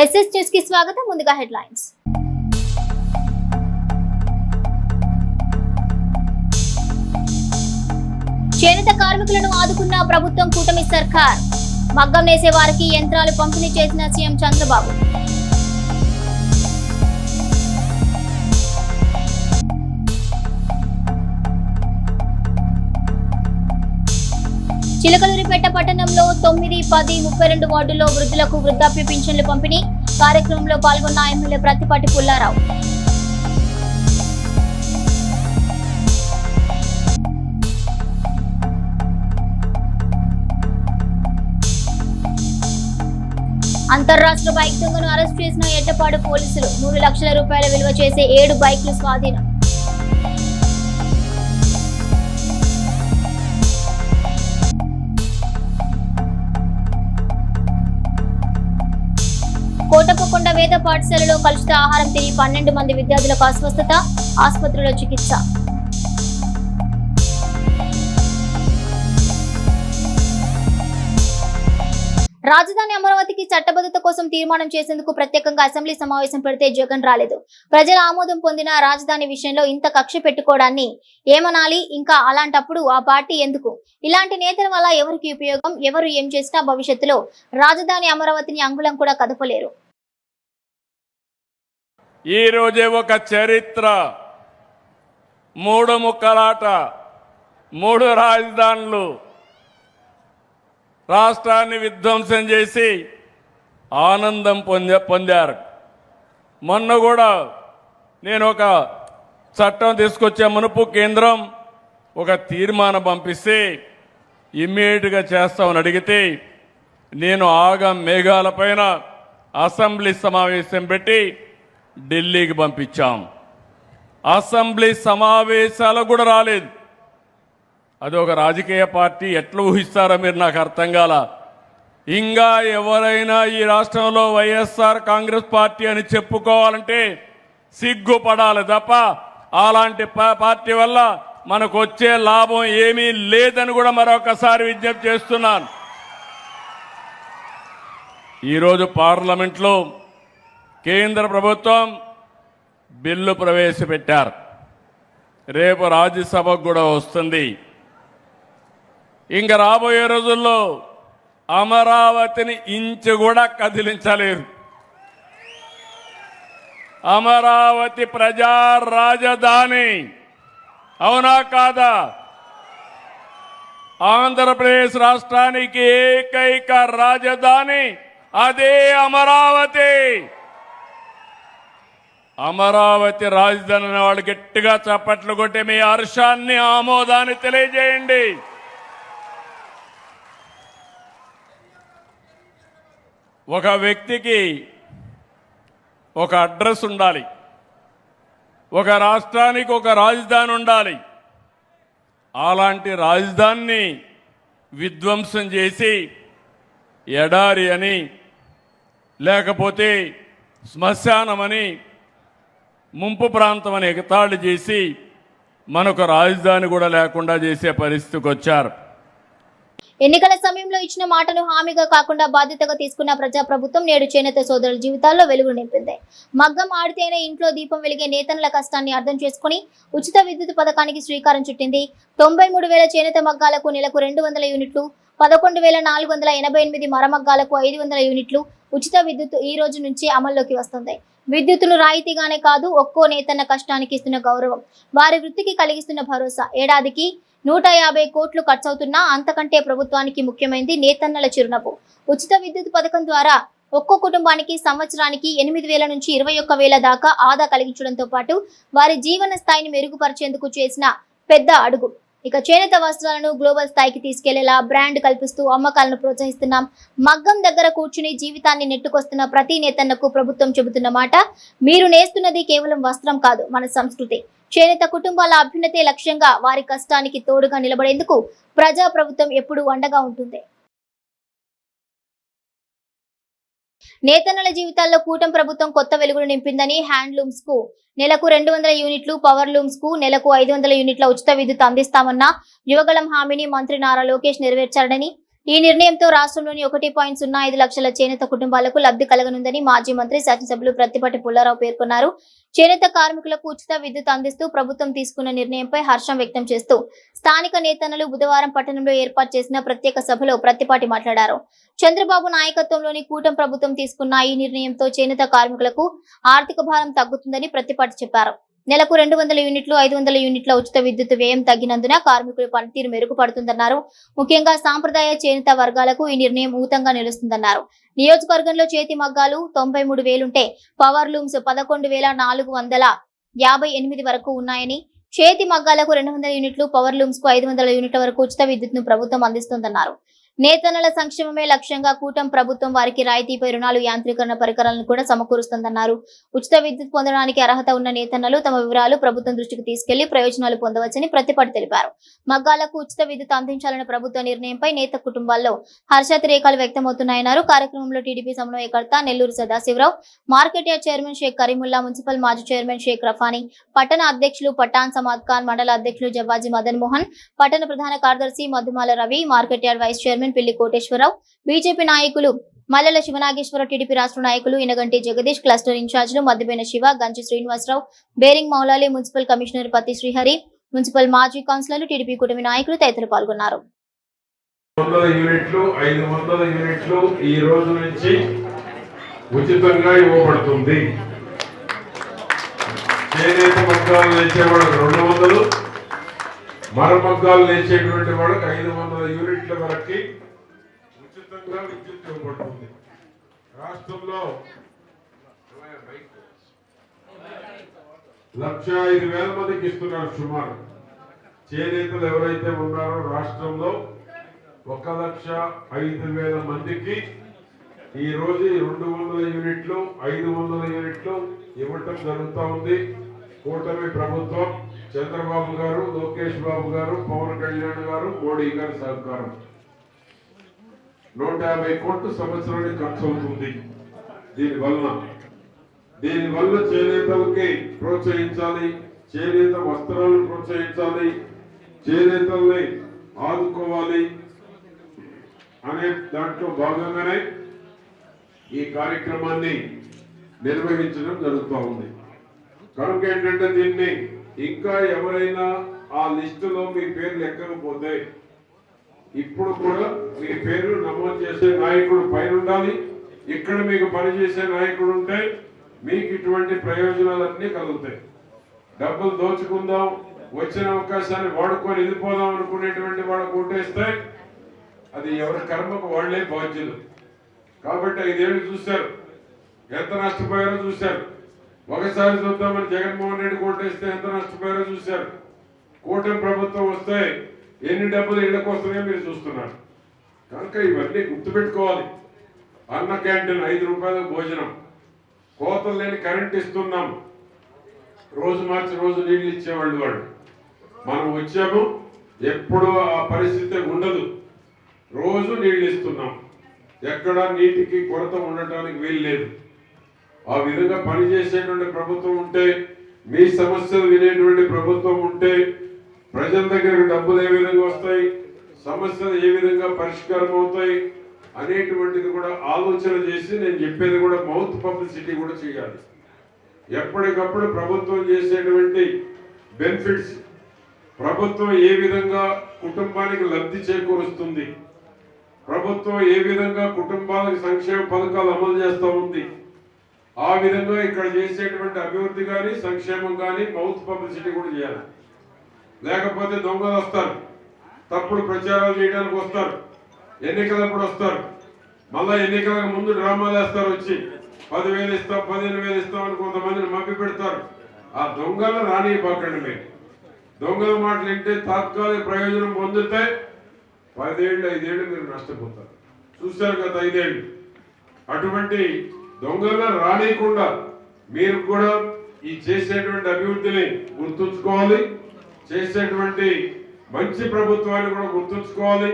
SS news కి స్వాగతం. ముందుగా హెడ్లైన్స్. చేనేత కార్మికులను ఆదుకున్న ప్రభుత్వం కూటమి సర్కార్. మగ్గం నేసే వారికి యంత్రాలు పంపిణీ చేసిన సీఎం చంద్రబాబు. చిలకలూరిపేట పట్టణంలో 9, 10, 32 వార్డుల్లో వృద్ధులకు వృద్ధాప్య పింఛన్లు పంపిణీ. కార్యక్రమంలో పాల్గొన్న ఎమ్మెల్యే ప్రత్తిపాటి పుల్లారావు. అంతర్రాష్ట్ర బైక్ దొంగను అరెస్ట్ చేసిన ఎట్టపాడు పోలీసులు. 3 లక్షల రూపాయల విలువ చేసే 7 బైక్లు స్వాధీనం. కోటప్పకొండ వేద పాఠశాలలో కలుషిత ఆహారం తిని 12 మంది విద్యార్థులకు అస్వస్థత. ఆసుపత్రిలో చికిత్స. రాజధాని అమరావతికి చట్టబద్ధత కోసం తీర్మానం చేసేందుకు ప్రత్యేకంగా అసెంబ్లీ సమావేశం పెడితే జగన్ రాలేదు. ప్రజల ఆమోదం పొందిన రాజధాని విషయంలో ఇంత కక్ష పెట్టుకోవడాన్ని ఏమనాలి? ఇంకా అలాంటప్పుడు ఆ పార్టీ ఎందుకు? ఇలాంటి నేతల వల్ల ఎవరికి ఉపయోగం? ఎవరు ఏం చేసినా భవిష్యత్తులో రాజధాని అమరావతిని అంగుళం కూడా కదపలేరు. ఈ రోజే ఒక చరిత్ర. 3 ముక్కలాట, 3 రాజధానులు, రాష్ట్రాన్ని విధ్వంసం చేసి ఆనందం పొందారు. మొన్న కూడా నేను ఒక చట్టం తీసుకొచ్చే మునుపు కేంద్రం ఒక తీర్మానం పంపిస్తే ఇమ్మీడియట్గా చేస్తామని అడిగితే నేను మేఘాల పైన అసెంబ్లీ సమావేశం పెట్టి ఢిల్లీకి పంపించాం. అసెంబ్లీ సమావేశాలకు కూడా రాలేదు. అది ఒక రాజకీయ పార్టీ ఎట్లా ఊహిస్తారో మీరు నాకు అర్థం కాల. ఇంకా ఎవరైనా ఈ రాష్ట్రంలో వైఎస్ఆర్ కాంగ్రెస్ పార్టీ అని చెప్పుకోవాలంటే సిగ్గుపడాలి తప్ప అలాంటి పార్టీ వల్ల మనకు వచ్చే లాభం ఏమీ లేదని కూడా మరొకసారి విజ్ఞప్తి చేస్తున్నాను. ఈరోజు పార్లమెంట్లో కేంద్ర ప్రభుత్వం బిల్లు ప్రవేశపెట్టారు. రేపు రాజ్యసభకు కూడా వస్తుంది. ఇంకా రాబోయే రోజుల్లో అమరావతిని ఇంచు కూడా కదిలించలేరు. అమరావతి ప్రజా రాజధాని, అవునా కాదా? ఆంధ్రప్రదేశ్ రాష్ట్రానికి ఏకైక రాజధాని అదే అమరావతి. అమరావతి రాజధాని వాళ్ళు గట్టిగా చప్పట్లు కొట్టి మీ హర్షాన్ని, ఆమోదాన్ని తెలియజేయండి. ఒక వ్యక్తికి ఒక అడ్రస్ ఉండాలి, ఒక రాష్ట్రానికి ఒక రాజధాని ఉండాలి. అలాంటి రాజధానిని విధ్వంసం చేసి ఎడారి అని, లేకపోతే శ్మశానమని, ముంపు ప్రాంతం అని ఎగతాళి చేసి మనకు రాజధాని కూడా లేకుండా చేసే పరిస్థితికి వచ్చారు. ఎన్నికల సమయంలో ఇచ్చిన మాటను హామీగా కాకుండా బాధ్యతగా తీసుకున్న ప్రజాప్రభుత్వం నేడు చేనేత సోదరుల జీవితాల్లో వెలుగు నింపింది. మగ్గం ఆడితేనే ఇంట్లో దీపం వెలిగే నేతన్నల కష్టాన్ని అర్థం చేసుకుని ఉచిత విద్యుత్ పథకానికి శ్రీకారం చుట్టింది. 93,000 చేనేత మగ్గాలకు నెలకు 200 యూనిట్లు, 11,488 మరమగ్గాలకు 500 యూనిట్లు ఉచిత విద్యుత్ ఈ రోజు నుంచి అమల్లోకి వస్తుంది. విద్యుత్తును రాయితీగానే కాదు, ఒక్కో నేతన్న కష్టానికి ఇస్తున్న గౌరవం, వారి వృత్తికి కలిగిస్తున్న భరోసా. ఏడాదికి 150 కోట్లు ఖర్చవుతున్నా అంతకంటే ప్రభుత్వానికి ముఖ్యమైనది నేతన్నల చిరునవ్వు. ఉచిత విద్యుత్ పథకం ద్వారా ఒక్కో కుటుంబానికి సంవత్సరానికి 8,000 నుంచి 21,000 దాకా ఆదా కలిగించడంతో పాటు వారి జీవన స్థాయిని మెరుగుపరిచేందుకు చేసిన పెద్ద అడుగు. ఇక చేనేత వస్త్రాలను గ్లోబల్ స్థాయికి తీసుకెళ్లేలా బ్రాండ్ కల్పిస్తూ అమ్మకాలను ప్రోత్సహిస్తున్నాం. మగ్గం దగ్గర కూర్చుని జీవితాన్ని నెట్టుకొస్తున్న ప్రతి నేతన్నకు ప్రభుత్వం చెబుతున్న మాట, మీరు నేస్తున్నది కేవలం వస్త్రం కాదు, మన సంస్కృతి. చేనేత కుటుంబాల అభ్యున్నతే లక్ష్యంగా వారి కష్టానికి తోడుగా నిలబడేందుకు ప్రజా ప్రభుత్వం ఎప్పుడూ అండగా ఉంటుంది. నేతన్నల జీవితాల్లో కూటమి ప్రభుత్వం కొత్త వెలుగులు నింపిందని హ్యాండ్లూమ్స్ కు నెలకు 200 యూనిట్లు, పవర్ లూమ్స్ కు నెలకు 500 యూనిట్ల ఉచిత విద్యుత్ అందిస్తామన్న యువగళం హామీని మంత్రి నారా లోకేష్ నెరవేర్చారని ఈ నిర్ణయంతో రాష్ట్రంలోని 1.05 లక్షల చేనేత కుటుంబాలకు లబ్ధి కలగనుందని మాజీ మంత్రి శాసనసభ్యులు ప్రత్తిపాటి పుల్లారావు పేర్కొన్నారు. చేనేత కార్మికులకు ఉచిత విద్యుత్ అందిస్తూ ప్రభుత్వం తీసుకున్న నిర్ణయంపై హర్షం వ్యక్తం చేస్తూ స్థానిక నేతన్నలు బుధవారం పట్టణంలో ఏర్పాటు చేసిన ప్రత్యేక సభలో ప్రత్తిపాటి మాట్లాడారు. చంద్రబాబు నాయకత్వంలోని కూటమి ప్రభుత్వం తీసుకున్న ఈ నిర్ణయంతో చేనేత కార్మికులకు ఆర్థిక భారం తగ్గుతుందని ప్రత్తిపాటి చెప్పారు. నెలకు 200 యూనిట్లు 500 యూనిట్ల ఉచిత విద్యుత్ వ్యయం తగ్గినందున కార్మికుల పనితీరు మెరుగుపడుతుందన్నారు. ముఖ్యంగా సాంప్రదాయ చేనేత వర్గాలకు ఈ నిర్ణయం ఊతంగా నిలుస్తుందన్నారు. నియోజకవర్గంలో చేతి మగ్గాలు 93,000 ఉంటే పవర్ లూమ్స్ 11,458 వరకు ఉన్నాయని, చేతి మగ్గాలకు 200 యూనిట్లు, పవర్ లూమ్స్ కు 500 యూనిట్ల వరకు ఉచిత విద్యుత్ను ప్రభుత్వం అందిస్తుందన్నారు. నేతన్నల సంక్షేమమే లక్ష్యంగా కూటమి ప్రభుత్వం వారికి రాయితీపై రుణాలు, యాంత్రీకరణ పరికరాలను కూడా సమకూరుస్తుందన్నారు. ఉచిత విద్యుత్ పొందడానికి అర్హత ఉన్న నేతన్నలు తమ వివరాలు ప్రభుత్వం దృష్టికి తీసుకెళ్లి ప్రయోజనాలు పొందవచ్చని ప్రతిపాటి తెలిపారు. మగ్గాలకు ఉచిత విద్యుత్ అందించాలన్న ప్రభుత్వ నిర్ణయంపై నేత కుటుంబాల్లో హర్షాతిరేకాలు వ్యక్తమవుతున్నాయన్నారు. కార్యక్రమంలో టీడీపీ సమన్వయకర్త Nellore Sadasivarao, market yard chairman Shaik Karimulla, municipal మాజీ చైర్మన్ షేక్ రఫానీ, పట్టణ అధ్యక్షులు పఠాన్ సమాద్ ఖాన్, మండల అధ్యక్షులు జవ్వాజీ మదన్ మోహన్, పట్టణ ప్రధాన కార్యదర్శి Madhumala Ravi, market yard vice chairman Pilli Koteswararao, BJP నాయకులు మల్లెల శివనాగేశ్వరరావు, టీడీపీ రాష్ట్ర నాయకులు ఇనగంటి జగదీష్, క్లస్టర్ ఇన్ఛార్జీలు Maddibena Siva, Ganchi Srinivasarao, Bering Maulali, municipal commissioner Patti Srihari, municipal మాజీ కౌన్సిలర్లు, టీడీపీ కూటమి నాయకులు తదితరులు పాల్గొన్నారు. 100 యూనిట్లు 500 యూనిట్లు ఈ రోజు నుంచి ఉచితంగా ఇవ్వబడుతుంది. చేనేత మగ్గాలు నేర్చేవాళ్ళకి 200, మర మగ్గాలు నేర్చేటువంటి వాళ్ళకి 500 యూనిట్ల వరకు ఉచితంగా విద్యుత్ ఇవ్వబడుతుంది. రాష్ట్రంలో 1,05,000 మందికి ఇస్తున్నారు. సుమారు చేనేతలు ఎవరైతే ఉన్నారో రాష్ట్రంలో 1,05,000 మందికి ఈ రోజు 200 యూనిట్లు 500 యూనిట్లు ఇవ్వటం జరుగుతూ ఉంది. కూటమి ప్రభుత్వం, చంద్రబాబు గారు, లోకేష్ బాబు గారు, పవన్ కళ్యాణ్ గారు, మోడీ గారి సహకారం 150 కోట్ల సంవత్సరానికి ఖర్చు అవుతుంది. దీనివల్ల చేనేతలకి ప్రోత్సహించాలి, చేనేత వస్త్రాలను ప్రోత్సహించాలి, చేనేతల్ని ఆదుకోవాలి అనే దాంట్లో భాగంగానే ఈ కార్యక్రమాన్ని నిర్వహించడం జరుగుతూ ఉంది. కనుక ఏంటంటే దీన్ని ఇంకా ఎవరైనా ఆ లిస్టులో మీ పేర్లు ఎక్కకపోతే ఇప్పుడు కూడా మీ పేరు నమోదు చేసే నాయకుడు పైన ఉండాలి. ఇక్కడ మీకు పనిచేసే నాయకుడు ఉంటే మీకు ఇటువంటి ప్రయోజనాలన్నీ కలుగుతాయి. డబ్బులు దోచుకుందాం, వచ్చిన అవకాశాన్ని వాడుకొని వెళ్ళిపోదాం అనుకునేటువంటి వాళ్ళకు ఓటేస్తే అది ఎవరి కర్మకు వాళ్లే బాధ్యులు. కాబట్టి 5 ఏళ్ళు చూశారు, ఎంత నష్టపోయారో చూశారు. ఒకసారి చూద్దామని జగన్మోహన్ రెడ్డి ఓటేస్తే ఎంత నష్టపోయారో చూశారు. కూటమి ప్రభుత్వం వస్తే ఎన్ని డబ్బులు ఇళ్లకు వస్తున్నాయో మీరు చూస్తున్నారు. కనుక ఇవన్నీ గుర్తుపెట్టుకోవాలి. అన్న క్యాంటీన్ 5 రూపాయల భోజనం, కోతలు లేని కరెంట్ ఇస్తున్నాం, రోజు మార్చి రోజు నీళ్లు ఇచ్చేవాళ్ళు వాళ్ళు. మనం వచ్చాము, ఎప్పుడు ఆ పరిస్థితి ఉండదు, రోజు నీళ్లు ఇస్తున్నాం, ఎక్కడ నీటికి కొరత ఉండటానికి వీలు లేదు. ఆ విధంగా పనిచేసేటువంటి ప్రభుత్వం ఉంటే, మీ సమస్యలు వినేటువంటి ప్రభుత్వం ఉంటే, ప్రజల దగ్గరకు డబ్బులు ఏ విధంగా వస్తాయి, సమస్యలు ఏ విధంగా పరిష్కారం అవుతాయి అనేటువంటిది కూడా ఆలోచన చేసి నేను చెప్పేది కూడా మౌత్ పబ్లిసిటీ కూడా చేయాలి. ఎప్పటికప్పుడు ప్రభుత్వం చేసేటువంటి బెనిఫిట్స్, ప్రభుత్వం ఏ విధంగా కుటుంబానికి లబ్ధి చేకూరుస్తుంది, ప్రభుత్వం ఏ విధంగా కుటుంబాలకు సంక్షేమ పథకాలు అమలు చేస్తూ ఉంది, ఆ విధంగా ఇక్కడ చేసేటువంటి అభివృద్ధి కానీ సంక్షేమం కానీ మౌత్ పబ్లిసిటీ కూడా చేయాలి. లేకపోతే దొంగలు వస్తారు, తప్పుడు ప్రచారాలు చేయడానికి వస్తారు, ఎన్నికలప్పుడు వస్తారు, మళ్ళా ఎన్నికలకు ముందు డ్రామాలు వేస్తారు, వచ్చి 10,000 ఇస్తాం 15,000 ఇస్తాం అని కొంతమందిని మభ్య పెడతారు. ఆ దొంగలు రానివ్వకండి. మీరు దొంగల మాటలు వింటే తాత్కాలిక ప్రయోజనం పొందితే 10 ఏళ్ళు 5 ఏళ్ళు మీరు నష్టపోతారు. చూశారు గత 5 ఏళ్ళు. అటువంటి దొంగలు రానియకుండా మీరు కూడా ఈ చేసేటువంటి అభివృద్ధిని గుర్తుంచుకోవాలి, చేసేటువంటి మంచి ప్రభుత్వాన్ని కూడా గుర్తుంచుకోవాలి.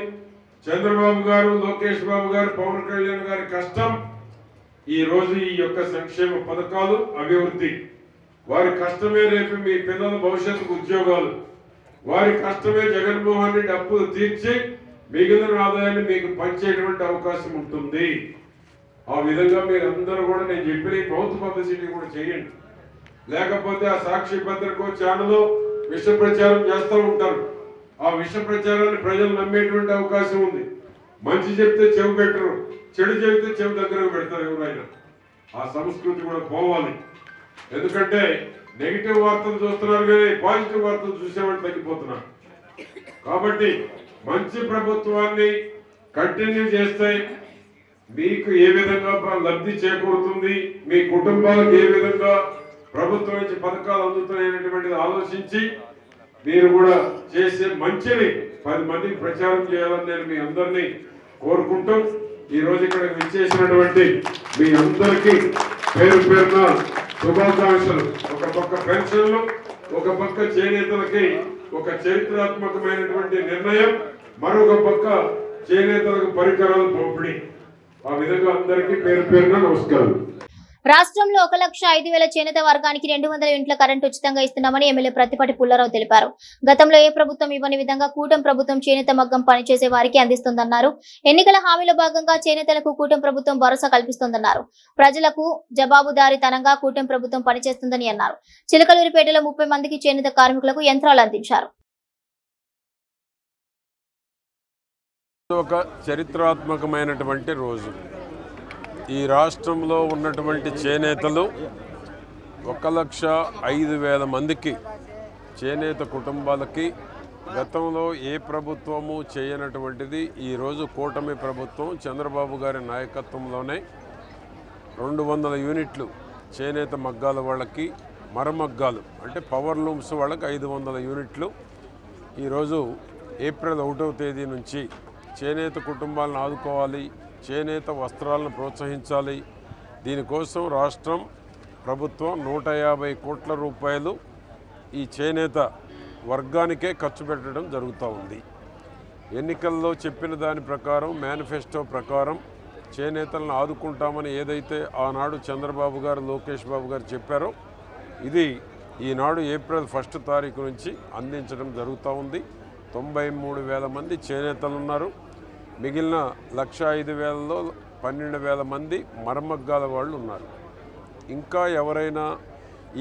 చంద్రబాబు గారు, లోకేష్ బాబు గారు, పవన్ కళ్యాణ్ గారి కష్టం ఈ రోజు ఈ యొక్క సంక్షేమ పథకాలు, అభివృద్ధి. వారి కష్టమే రేపు మీ పిల్లల భవిష్యత్తుకు ఉద్యోగాలు, వారి కష్టమే జగన్మోహన్ రెడ్డి అప్పులు తీర్చి మిగిలిన ఆదాయాన్ని మీకు పంచేటువంటి అవకాశం ఉంటుంది. ఆ విధంగా మీరు అందరూ కూడా నేను చెప్పిన ఈ మౌత్ పబ్లిసిటీ కూడా చేయండి. లేకపోతే ఆ సాక్షి పత్రిక ఛానల్ విష ప్రచారం చేస్తూ ఉంటారు. ఆ విష ప్రచారాన్ని ప్రజలు నమ్మేటువంటి అవకాశం ఉంది. మంచి చెప్తే చెవి పెట్టరు, చెడు చెబితే చెవి దగ్గరకు పెడతారు ఎవరైనా. ఆ సంస్కృతి కూడా పోవాలి. ఎందుకంటే నెగిటివ్ వార్తలు చూస్తున్నారు కానీ పాజిటివ్ వార్తలు చూసేవాళ్ళు తగ్గిపోతున్నారు. కాబట్టి మంచి ప్రభుత్వాన్ని కంటిన్యూ చేస్తే మీకు ఏ విధంగా లబ్ధి చేకూరుతుంది, మీ కుటుంబాలకు ఏ విధంగా ప్రభుత్వం నుంచి పథకాలు అందుతున్నాయనేటువంటిది ఆలోచించి మీరు కూడా చేసే మంచిని 10 మందికి ప్రచారం చేయాలని నేను మీ అందరినీ కోరుకుంటూ ఈ రోజు ఇక్కడ విచ్చేసినటువంటి మీ అందరికీ పేరు పేరున శుభాకాంక్షలు. ఒక పక్క పెన్షన్లు, ఒక పక్క చేనేతలకి ఒక చరిత్రాత్మకమైనటువంటి నిర్ణయం, మరొక పక్క చేనేతలకు పరికరాలు పంపిణీ. ఆ విధంగా అందరికీ పేరు పేరున నమస్కారం. రాష్ట్రంలో 1,05,000 చేనేత వర్గానికి 200 యూనిట్ల కరెంటు ఉచితంగా ఇస్తున్నామని ఎమ్మెల్యే ప్రత్తిపాటి పుల్లారావు తెలిపారు. గతంలో ఏ ప్రభుత్వం ఇవ్వని విధంగా కూటమి ప్రభుత్వం చేనేత మగ్గం పనిచేసే వారికి అందిస్తోందన్నారు. ఎన్నికల హామీలో భాగంగా చేనేతలకు కూటమి ప్రభుత్వం భరోసా కల్పిస్తోందన్నారు. ప్రజలకు జవాబుదారీతనంగా కూటమి ప్రభుత్వం పనిచేస్తుందని అన్నారు. చిలకలూరిపేటలో 30 మందికి చేనేత కార్మికులకు యంత్రాలు అందించారు. ఒక చరిత్రాత్మకమైనటువంటి రోజు. ఈ రాష్ట్రంలో ఉన్నటువంటి చేనేతలు 1,05,000 మందికి చేనేత కుటుంబాలకి గతంలో ఏ ప్రభుత్వము చేయనటువంటిది ఈరోజు కూటమి ప్రభుత్వం చంద్రబాబు గారి నాయకత్వంలోనే 200 యూనిట్లు చేనేత మగ్గాల వాళ్ళకి, మరమగ్గాలు అంటే పవర్ లూమ్స్ వాళ్ళకి 500 యూనిట్లు ఈరోజు ఏప్రిల్ 1వ తేదీ నుంచి చేనేత కుటుంబాలను ఆదుకోవాలి, చేనేత వస్త్రాలను ప్రోత్సహించాలి. దీనికోసం రాష్ట్రం ప్రభుత్వం 150 కోట్ల రూపాయలు ఈ చేనేత వర్గానికే ఖర్చు పెట్టడం జరుగుతూ ఉంది. ఎన్నికల్లో చెప్పిన దాని ప్రకారం, మేనిఫెస్టో ప్రకారం చేనేతలను ఆదుకుంటామని ఏదైతే ఆనాడు చంద్రబాబు గారు, లోకేష్ బాబు గారు చెప్పారో ఇది ఈనాడు ఏప్రిల్ 1వ తారీఖు నుంచి అందించడం జరుగుతూ ఉంది. 93,000 మంది చేనేతలు ఉన్నారు. మిగిలిన 1,05,000లో 12,000 మంది మరమగ్గాల వాళ్ళు ఉన్నారు. ఇంకా ఎవరైనా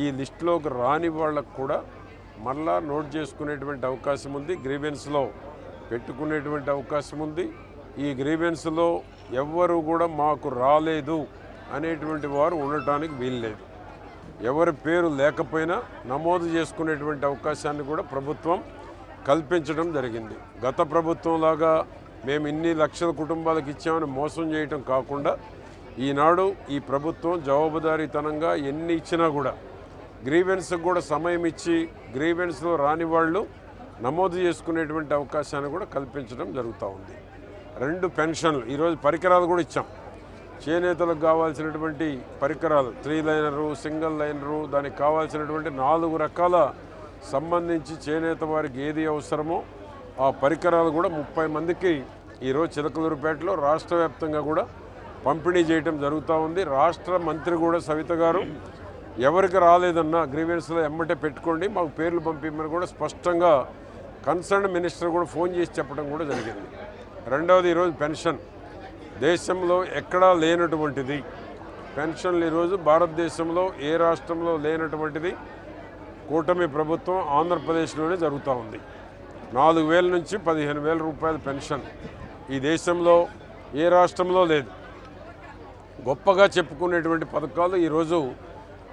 ఈ లిస్టులోకి రాని వాళ్ళకు కూడా మళ్ళా నోట్ చేసుకునేటువంటి అవకాశం ఉంది, గ్రీవెన్స్లో పెట్టుకునేటువంటి అవకాశం ఉంది. ఈ గ్రీవెన్స్లో ఎవ్వరూ కూడా మాకు రాలేదు అనేటువంటి వారు ఉండటానికి వీల్లేదు. ఎవరి పేరు లేకపోయినా నమోదు చేసుకునేటువంటి అవకాశాన్ని కూడా ప్రభుత్వం కల్పించడం జరిగింది. గత ప్రభుత్వంలాగా మేము ఇన్ని లక్షల కుటుంబాలకు ఇచ్చామని మోసం చేయటం కాకుండా ఈనాడు ఈ ప్రభుత్వం జవాబుదారీతనంగా ఎన్ని ఇచ్చినా కూడా గ్రీవెన్స్కి కూడా సమయం ఇచ్చి గ్రీవెన్స్లో రాని వాళ్ళు నమోదు చేసుకునేటువంటి అవకాశాన్ని కూడా కల్పించడం జరుగుతూ ఉంది. 2 పెన్షన్లు, ఈరోజు పరికరాలు కూడా ఇచ్చాం. చేనేతలకు కావాల్సినటువంటి పరికరాలు 3 లైనరు, సింగిల్ లైనరు, దానికి కావాల్సినటువంటి 4 రకాల సంబంధించి చేనేత వారికి ఏది అవసరమో ఆ పరికరాలు కూడా 30 మందికి ఈరోజు చిలకలూరుపేటలో రాష్ట్ర వ్యాప్తంగా కూడా పంపిణీ చేయటం జరుగుతూ ఉంది. రాష్ట్ర మంత్రి కూడా సవిత గారు ఎవరికి రాలేదన్నా గ్రీవెన్స్లో ఎమ్మటే పెట్టుకోండి, మాకు పేర్లు పంపిమని కూడా స్పష్టంగా కన్సర్న్ మినిస్టర్ కూడా ఫోన్ చేసి చెప్పడం కూడా జరిగింది. రెండవది ఈరోజు పెన్షన్ దేశంలో ఎక్కడా లేనటువంటిది. పెన్షన్లు ఈరోజు భారతదేశంలో ఏ రాష్ట్రంలో లేనటువంటిది కూటమి ప్రభుత్వం ఆంధ్రప్రదేశ్లోనే జరుగుతూ ఉంది. 4,000 నుంచి 15,000 రూపాయల పెన్షన్ ఈ దేశంలో ఏ రాష్ట్రంలో లేదు. గొప్పగా చెప్పుకునేటువంటి పథకాలు ఈరోజు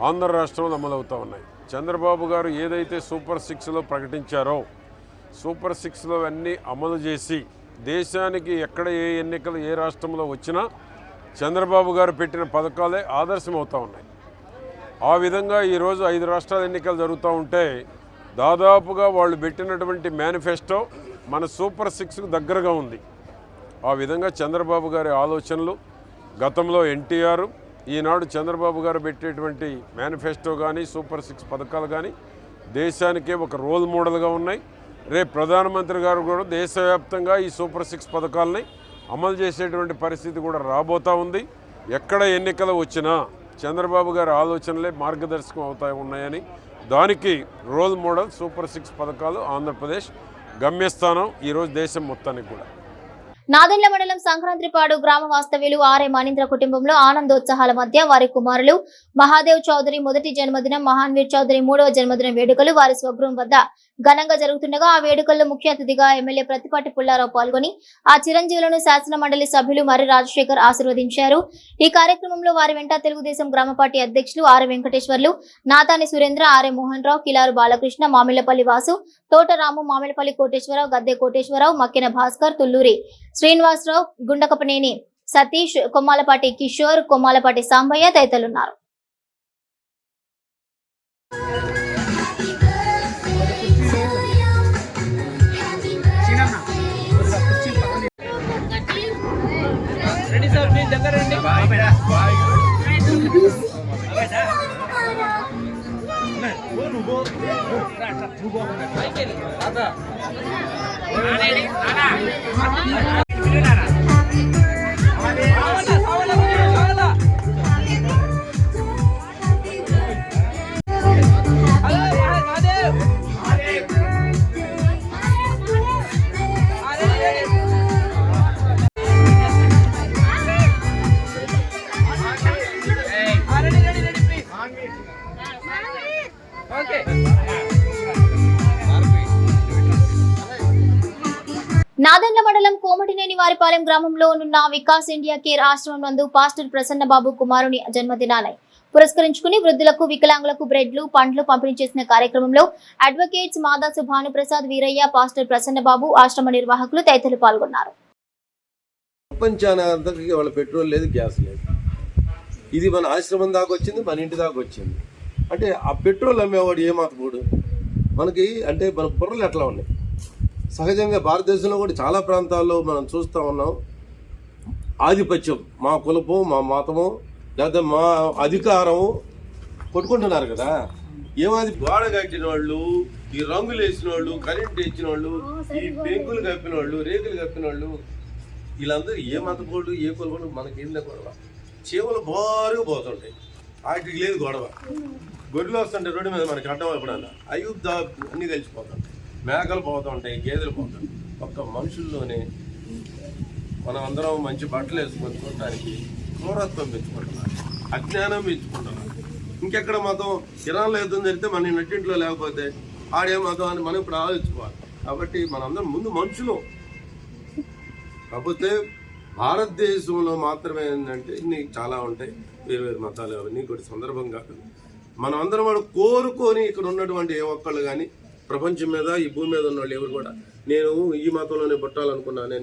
ఆంధ్ర రాష్ట్రంలో అమలవుతూ ఉన్నాయి. చంద్రబాబు గారు ఏదైతే సూపర్ 6లో ప్రకటించారో సూపర్ 6లో అన్నీ అమలు చేసి దేశానికి ఎక్కడ ఏ ఎన్నికలు ఏ రాష్ట్రంలో వచ్చినా చంద్రబాబు గారు పెట్టిన పథకాలే ఆదర్శమవుతూ ఉన్నాయి. ఆ విధంగా ఈరోజు 5 రాష్ట్రాల ఎన్నికలు జరుగుతూ ఉంటే దాదాపుగా వాళ్ళు పెట్టినటువంటి మేనిఫెస్టో మన సూపర్ 6కు దగ్గరగా ఉంది. ఆ విధంగా చంద్రబాబు గారి ఆలోచనలు గతంలో ఎన్టీఆర్, ఈనాడు చంద్రబాబు గారు పెట్టేటువంటి మేనిఫెస్టో కానీ సూపర్ 6 పథకాలు కానీ దేశానికే ఒక రోల్ మోడల్గా ఉన్నాయి. రేపు ప్రధానమంత్రి గారు కూడా దేశవ్యాప్తంగా ఈ సూపర్ 6 పథకాలని అమలు చేసేటువంటి పరిస్థితి కూడా రాబోతూ ఉంది. ఎక్కడ ఎన్నికలు వచ్చినా చంద్రబాబు గారి ఆలోచనలే మార్గదర్శకం అవుతా ఉన్నాయని, దానికి రోల్ మోడల్ సూపర్ 6 పథకాలు ఆంధ్రప్రదేశ్ గమ్యస్థానం ఈరోజు దేశం మొత్తానికి కూడా. నాదెండ్ల మండలం సంక్రాంతిపాడు గ్రామ వాస్తవ్యులు ఆర్ఏ మణీంద్ర కుటుంబంలో ఆనందోత్సాహాల మధ్య వారి కుమారులు మహాదేవ్ చౌదరి మొదటి జన్మదినం, మహాన్వీర్ చౌదరి 3వ జన్మదినం వేడుకలు వారి స్వగృహం వద్ద ఘనంగా జరుగుతుండగా ఆ వేడుకల్లో ముఖ్య అతిథిగా ఎమ్మెల్యే ప్రతిపాటి పుల్లారావు పాల్గొని ఆ చిరంజీవులను శాసన మండలి సభ్యులు మర్రి రాజశేఖర్ ఆశీర్వదించారు. ఈ కార్యక్రమంలో వారి వెంట తెలుగుదేశం గ్రామ పార్టీ అధ్యక్షులు ఆర్ఏ వెంకటేశ్వర్లు, నాతాని సురేంద్ర, ఆర్ఏ మోహన్ రావు, కిలారు బాలకృష్ణ, మామిళ్లపల్లి వాసు, తోటరాము, మామిళ్లపల్లి కోటేశ్వరరావు, గద్దె కోటేశ్వరరావు, మక్కెన భాస్కర్, తుల్లూరి శ్రీనివాసరావు, గుండకపనేని సతీష్, కొమ్మాలపాటి కిషోర్, కొమ్మాలపాటి సాంబయ్య తదితరులున్నారు. నాదెండ్ల మండలం కోమటినేని వారిపాలెం గ్రామంలో ఉన్న వికాస్ ఇండియా కేర్ ఆశ్రమం నందు పాస్టర్ ప్రసన్నబాబు కుమారుని జన్మదినాన్ని పురస్కరించుకుని వృద్ధులకు, వికలాంగులకు బ్రెడ్లు, పండ్లు పంపిణీ చేసిన కార్యక్రమంలో అడ్వకేట్స్ మాదాసు భానుప్రసాద్, వీరయ్య, పాస్టర్ ప్రసన్నబాబు, ఆశ్రమ నిర్వాహకులు తదితరులు పాల్గొన్నారు. ప్రపంచానికి వాళ్ళ పెట్రోల్ లేదు, గ్యాస్ లేదు. ఇది మన ఆశ్రమం దాకా వచ్చింది, మన ఇంటి దాకా వచ్చింది. అంటే ఆ పెట్రోల్ అమ్మేవాడు ఏమాతకుడు మనకి అంటే మన బుర్రలు ఎట్లా ఉన్నాయి. సహజంగా భారతదేశంలో కూడా చాలా ప్రాంతాల్లో మనం చూస్తూ ఉన్నాం. ఆధిపత్యం, మా కులపు, మా మతము, లేదా మా అధికారము కొట్టుకుంటున్నారు కదా. ఏమాది గోడ కట్టిన వాళ్ళు, ఈ రంగులు వేసిన వాళ్ళు, కరెంట్ ఇచ్చిన వాళ్ళు, ఈ పెంకులు కప్పిన వాళ్ళు, రేకులు కప్పిన వాళ్ళు, వీళ్ళందరూ ఏ మతపోడు, ఏ కులపోడు మనకేందా గొడవ. చీమలు బారుగా పోతుంటాయి, వాటికి లేదు గొడవ. గొర్రెలు వస్తుంటాయి రోడ్డు మీద, మనకి అడ్డం ఎప్పుడన్నా అయ్యూ అన్నీ కలిసిపోతుంటాయి. మేకలు పోతుంటాయి, గేదెలు పోతుంటాయి. ఒక్క మనుషుల్లోనే మనం అందరం మంచి బట్టలు వేసుకొని చూడటానికి క్రూరత్వం పెంచుకుంటున్నారు, అజ్ఞానం పెంచుకుంటున్నారు. ఇంకెక్కడ మతం ఇరాన్లో యుద్ధం జరిగితే మన నట్టింట్లో లేకపోతే ఆడే మతం అని మనం ఇప్పుడు ఆలోచించుకోవాలి. కాబట్టి మనందరం ముందు మనుషులు. కాకపోతే భారతదేశంలో మాత్రమే ఏంటంటే ఇన్ని చాలా ఉంటాయి, వేరు వేరు మతాలు. అవన్నీ కూడా సందర్భం కాదు. మనం అందరం వాడు కోరుకొని ఇక్కడ ఉన్నటువంటి ఏ ఒక్కళ్ళు కానీ ప్రపంచం మీద, ఈ భూమి మీద ఉన్న వాళ్ళు ఎవరు కూడా నేను ఈ మతంలోనే పుట్టాలనుకున్నానే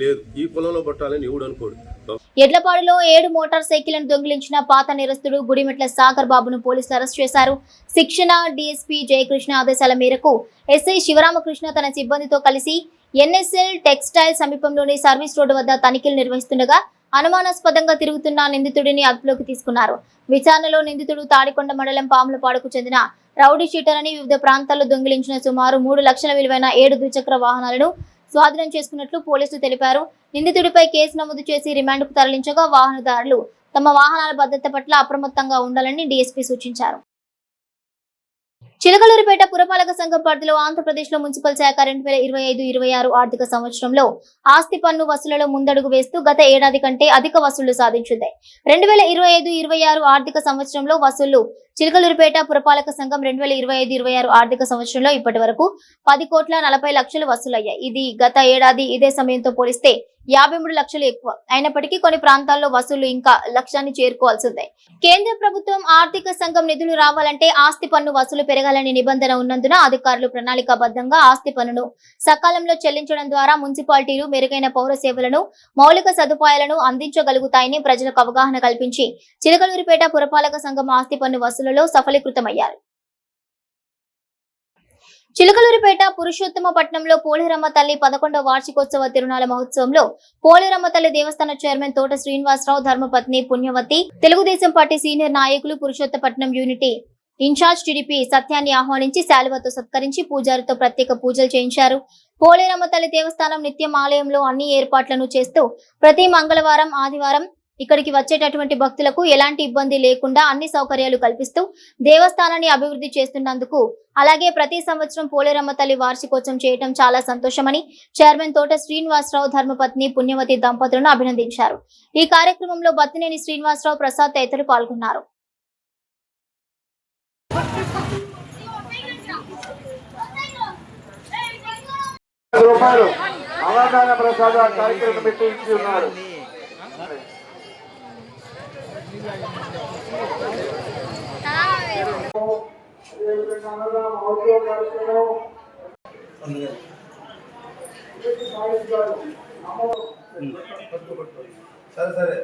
లేదు, ఈ కులంలో పుట్టాలని ఎవడు అనుకోడు. ఎడ్లపాడులో 7 మోటార్ సైకిళ్లను దొంగిలించిన పాత నేరస్తుడు గుడిమెట్ల సాగర్ బాబును పోలీసులు అరెస్ట్ చేశారు. శిక్షణ డీఎస్పీ జయకృష్ణ ఆదేశాల మేరకు ఎస్ఐ శివరామకృష్ణ తన సిబ్బందితో కలిసి ఎన్ఎస్ఎల్ టెక్స్టైల్ సమీపంలోని సర్వీస్ రోడ్డు వద్ద తనిఖీలు నిర్వహిస్తుండగా అనుమానాస్పదంగా తిరుగుతున్న నిందితుడిని అదుపులోకి తీసుకున్నారు. విచారణలో నిందితుడు తాడికొండ మండలం పాములపాడుకు చెందిన రౌడీ షీటర్ అని, వివిధ ప్రాంతాల్లో దొంగిలించిన సుమారు 3 లక్షల విలువైన 7 ద్విచక్ర వాహనాలను స్వాధీనం చేసుకున్నట్లు పోలీసులు తెలిపారు. నిందితుడిపై కేసు నమోదు చేసి రిమాండ్కు తరలించగా వాహనదారులు తమ వాహనాల భద్రత పట్ల అప్రమత్తంగా ఉండాలని డీఎస్పీ సూచించారు. చిలకలూరిపేట పురపాలక సంఘం పరిధిలో ఆంధ్రప్రదేశ్లో మున్సిపల్ శాఖ 2025-26 ఆర్థిక సంవత్సరంలో ఆస్తి పన్ను వసూళ్లలో ముందడుగు వేస్తూ గత ఏడాది కంటే అధిక వసూళ్లు సాధించింది. 2025-26 ఆర్థిక సంవత్సరంలో వసూళ్లు చిలకలూరిపేట పురపాలక సంఘం 2025-26 ఆర్థిక సంవత్సరంలో ఇప్పటి వరకు 10,40,00,000 వసూలయ్యాయి. ఇది గత ఏడాది ఇదే సమయంతో పోలిస్తే 53 లక్షలు ఎక్కువ. అయినప్పటికీ కొన్ని ప్రాంతాల్లో వసూళ్లు ఇంకా లక్ష్యాన్ని చేరుకోవాల్సి ఉంది. కేంద్ర ప్రభుత్వం ఆర్థిక సంఘం నిధులు రావాలంటే ఆస్తి పన్ను వసూలు పెరగాలని నిబంధన ఉన్నందున అధికారులు ప్రణాళికాబద్ధంగా ఆస్తి పన్నును సకాలంలో చెల్లించడం ద్వారా మున్సిపాలిటీలు మెరుగైన పౌర సేవలను, మౌలిక సదుపాయాలను అందించగలుగుతాయని ప్రజలకు అవగాహన కల్పించి చిలకలూరిపేట పురపాలక సంఘం ఆస్తి పన్ను వసూలులో సఫలీకృతమయ్యారు. చిలకలూరిపేట పురుషోత్తమపట్నంలో పోలేరమ్మ తల్లి 11వ వార్షికోత్సవ తిరునాళ మహోత్సవంలో పోలేరమ్మ తల్లి దేవస్థాన చైర్మన్ తోట శ్రీనివాసరావు, ధర్మపత్ని పుణ్యవతి, తెలుగుదేశం పార్టీ సీనియర్ నాయకులు, పురుషోత్తపట్నం యూనిటీ ఇన్ఛార్జ్ టీడీపీ సత్యాన్ని ఆహ్వానించి శాలువతో సత్కరించి పూజారితో ప్రత్యేక పూజలు చేయించారు. పోలేరమ్మ తల్లి దేవస్థానం నిత్యం ఆలయంలో అన్ని ఏర్పాట్లను చేస్తూ ప్రతి మంగళవారం, ఆదివారం ఇక్కడికి వచ్చేటటువంటి భక్తులకు ఎలాంటి ఇబ్బంది లేకుండా అన్ని సౌకర్యాలు కల్పిస్తూ దేవస్థానాన్ని అభివృద్ధి చేస్తున్నందుకు అలాగే ప్రతి సంవత్సరం పోలేరమ్మ తల్లి వార్షికోత్సవం చేయడం చాలా సంతోషమని చైర్మన్ తోట శ్రీనివాసరావు ధర్మపత్ని పుణ్యవతి దంపతులను అభినందించారు. ఈ కార్యక్రమంలో బత్తినేని శ్రీనివాసరావు, ప్రసాద్ తదితరులు పాల్గొన్నారు. అన్నదాన ప్రసాద కార్యక్రమం పెట్టి ఇచ్చి ఉన్నారు. సరే సరే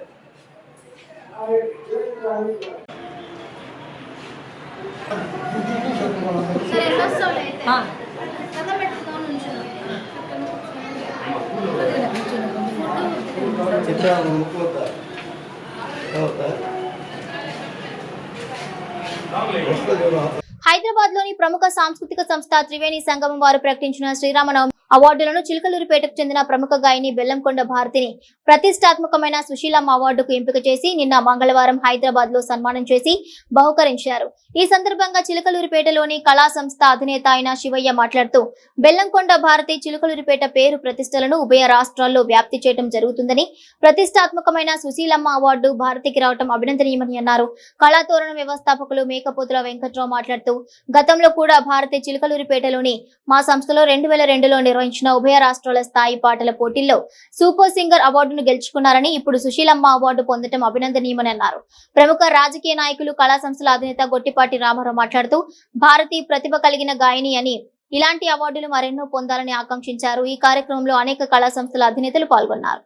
హైదరాబాద్ లోని ప్రముఖ సాంస్కృతిక సంస్థ త్రివేణి సంగమం వారు ప్రకటించిన శ్రీరామనవమి అవార్డులను చిలకలూరిపేటకు చెందిన ప్రముఖ గాయని బెల్లంకొండ భారతిని ప్రతిష్టాత్మకమైన సుశీలమ్మ అవార్డుకు ఎంపిక చేసి నిన్న మంగళవారం హైదరాబాద్ లో సన్మానం చేసి బహుకరించారు. ఈ సందర్భంగా చిలకలూరిపేటలోని కళా సంస్థ అధినేత అయిన శివయ్య మాట్లాడుతూ బెల్లంకొండ భారతి చిలకలూరిపేట పేరు ప్రతిష్టలను ఉభయ రాష్ట్రాల్లో వ్యాప్తి చేయడం జరుగుతుందని, ప్రతిష్టాత్మకమైన సుశీలమ్మ అవార్డు భారతికి రావడం అభినందనీయమని అన్నారు. కళాతోరణ వ్యవస్థాపకులు మేకపోతుల వెంకట్రావు మాట్లాడుతూ గతంలో కూడా భారతి చిలకలూరిపేటలోని మా సంస్థలో 2002లో నిర్వహించిన ఉభయ రాష్ట్రాల స్థాయి పాటల పోటీల్లో సూపర్ సింగర్ అవార్డును గెలుచుకున్నారని, ఇప్పుడు సుశీలమ్మ అవార్డు పొందడం అభినందనీయమని అన్నారు. ప్రముఖ రాజకీయ నాయకులు, కళా సంస్థల అధినేత గొట్టిపాటి రామారావు మాట్లాడుతూ భారతి ప్రతిభ కలిగిన గాయని అని, ఇలాంటి అవార్డులు మరెన్నో పొందాలని ఆకాంక్షించారు. ఈ కార్యక్రమంలో అనేక కళా సంస్థల అధినేతలు పాల్గొన్నారు.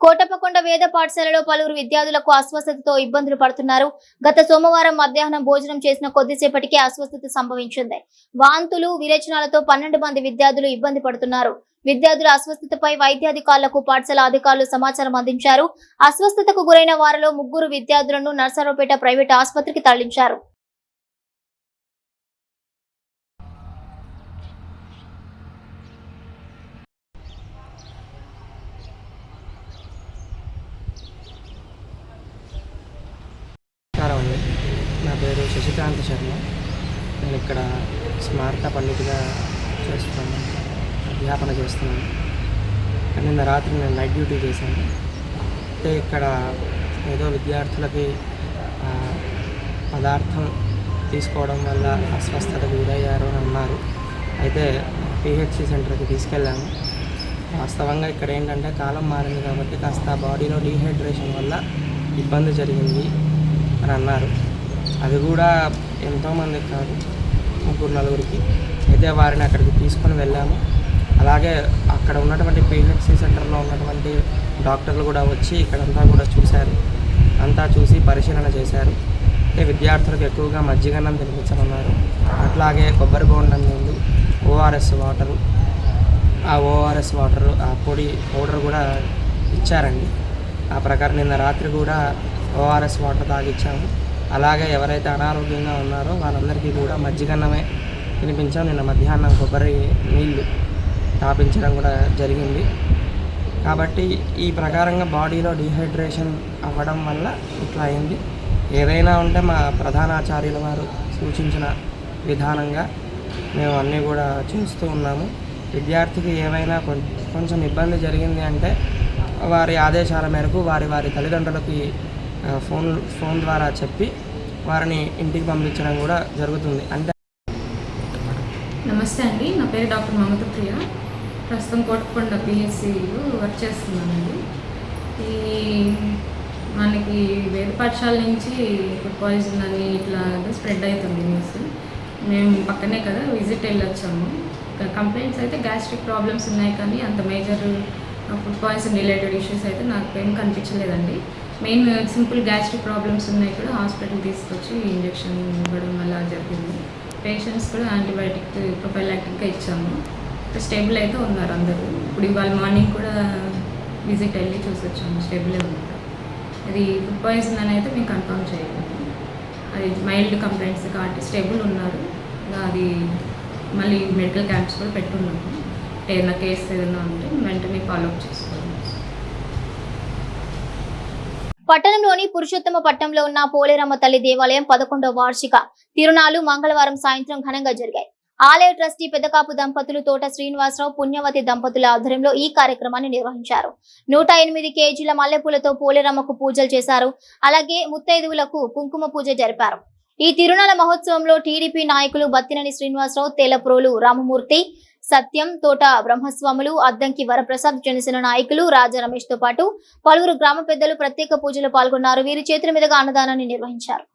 కోటప్పకొండ వేద పాఠశాలలో పలువురు విద్యార్థులకు అస్వస్థతతో ఇబ్బందులు పడుతున్నారు. గత సోమవారం మధ్యాహ్నం భోజనం చేసిన కొద్దిసేపటికే అస్వస్థత సంభవించింది. వాంతులు, విరేచనాలతో 12 మంది విద్యార్థులు ఇబ్బంది పడుతున్నారు. విద్యార్థుల అస్వస్థతపై వైద్యాధికారులకు పాఠశాల అధికారులు సమాచారం అందించారు. అస్వస్థతకు గురైన వారిలో 3 విద్యార్థులను నర్సరావుపేట ప్రైవేట్ ఆసుపత్రికి తరలించారు. నా పేరు శశికాంత్ శర్మ. నేను ఇక్కడ స్మారక పండితుగా అధ్యాపన చేస్తున్నాను. నిన్న రాత్రి నేను నైట్ డ్యూటీ చేశాను. అయితే ఇక్కడ ఏదో విద్యార్థులకి పదార్థం తీసుకోవడం వల్ల అస్వస్థతకు గురయ్యారు అని అన్నారు. అయితే పిహెచ్సి సెంటర్కి తీసుకెళ్ళాము. వాస్తవంగా ఇక్కడ ఏంటంటే కాలం మారింది కాబట్టి కాస్త బాడీలో డీహైడ్రేషన్ వల్ల ఇబ్బంది జరిగింది అని అన్నారు. అది కూడా ఎంతోమందికి కాదు, 3-4కి. అయితే వారిని అక్కడికి తీసుకొని వెళ్ళాము. అలాగే అక్కడ ఉన్నటువంటి పిహెచ్సి సెంటర్లో ఉన్నటువంటి డాక్టర్లు కూడా వచ్చి ఇక్కడంతా కూడా చూశారు. అంతా చూసి పరిశీలన చేశారు. అయితే విద్యార్థులకు ఎక్కువగా మజ్జిగన్నం తినిపించమన్నారు. అట్లాగే కొబ్బరి బోండం నీళ్ళు, ఓఆర్ఎస్ వాటరు, ఆ ఓఆర్ఎస్ వాటరు, ఆ పౌడర్ కూడా ఇచ్చారండి. ఆ ప్రకారం నిన్న రాత్రి కూడా ఓఆర్ఎస్ వాటర్ తాగిచ్చాము. అలాగే ఎవరైతే అనారోగ్యంగా ఉన్నారో వాళ్ళందరికీ కూడా మజ్జిగన్నమే తినిపించాం. నిన్న మధ్యాహ్నం కొబ్బరి నీళ్ళు తాపించడం కూడా జరిగింది. కాబట్టి ఈ ప్రకారంగా బాడీలో డీహైడ్రేషన్ అవ్వడం వల్ల ఇట్లా అయింది. ఏదైనా ఉంటే మా ప్రధానాచార్యుల వారు సూచించిన విధానంగా మేము అన్నీ కూడా చేస్తూ ఉన్నాము. విద్యార్థికి ఏమైనా కొంచెం ఇబ్బంది జరిగింది అంటే వారి ఆదేశాల మేరకు వారి తల్లిదండ్రులకి ఫోన్ ద్వారా చెప్పి వారిని ఇంటికి పంపించడం కూడా జరుగుతుంది. అంటే నమస్తే అండి, నా పేరు డాక్టర్ మమత ప్రియ. ప్రస్తుతం కోటప్పకొండ పిహెచ్సిలో వర్క్ చేస్తున్నానండి. ఈ మనకి వేద పాఠశాల నుంచి ఫుడ్ పాయిజన్ అని ఇట్లా స్ప్రెడ్ అవుతుంది న్యూస్. మేము పక్కనే కదా విజిట్ వెళ్ళొచ్చాము. కంప్లైంట్స్ అయితే గ్యాస్ట్రిక్ ప్రాబ్లమ్స్ ఉన్నాయి, కానీ అంత major food poison related issues అయితే నాకు ఏం కనిపించలేదండి. మెయిన్ సింపుల్ గ్యాస్ట్రిక్ ప్రాబ్లమ్స్ ఉన్నాయి కూడా హాస్పిటల్ తీసుకొచ్చి ఇంజెక్షన్ ఇవ్వడం అలా జరిగింది. పేషెంట్స్ కూడా యాంటీబయాటిక్ ప్రొఫైలాక్టిక్గా ఇచ్చాము. స్టేబుల్ అయితే ఉన్నారు అందరూ. ఇప్పుడు ఇవాళ మార్నింగ్ కూడా విజిట్ వెళ్ళి చూసి వచ్చాము, స్టేబులే ఉన్నారు. అది ఫుడ్ పాయిజన్ అని అయితే మేము కన్ఫర్మ్ చేయలేదు. అది మైల్డ్ కంప్లైంట్స్ కాబట్టి స్టేబుల్ ఉన్నారు. అది మళ్ళీ మెడికల్ క్యాంప్స్ కూడా పెట్టున్నాము. ఏదైనా కేసు ఏదైనా ఉంటే వెంటనే ఫాలోఅప్ చేసుకోవాలి. పట్టణంలోని పురుషోత్తమ పట్టణంలో ఉన్న పోలేరమ్మ తల్లి దేవాలయం 11వ వార్షిక తిరునాళ్లు మంగళవారం సాయంత్రం ఘనంగా జరిగాయి. ఆలయ ట్రస్టీ పెద్దకాపు దంపతులు తోట శ్రీనివాసరావు పుణ్యవతి దంపతుల ఆధ్వర్యంలో ఈ కార్యక్రమాన్ని నిర్వహించారు. 108 కేజీల మల్లెపూలతో పోలేరమ్మకు పూజలు చేశారు. అలాగే ముత్తైదువులకు కుంకుమ పూజ జరిపారు. ఈ తిరునాళ్ల మహోత్సవంలో టీడీపీ నాయకులు బత్తినేని శ్రీనివాసరావు, తేలప్రోలు రామమూర్తి, సత్యం, తోట బ్రహ్మస్వాములు, అద్దంకి వరప్రసాద్, జనసేన నాయకులు రాజా రమేష్ తో పాటు పలువురు గ్రామ పెద్దలు ప్రత్యేక పూజలో పాల్గొన్నారు. వీరి చేతుల మీదుగా అన్నదానాన్ని నిర్వహించారు.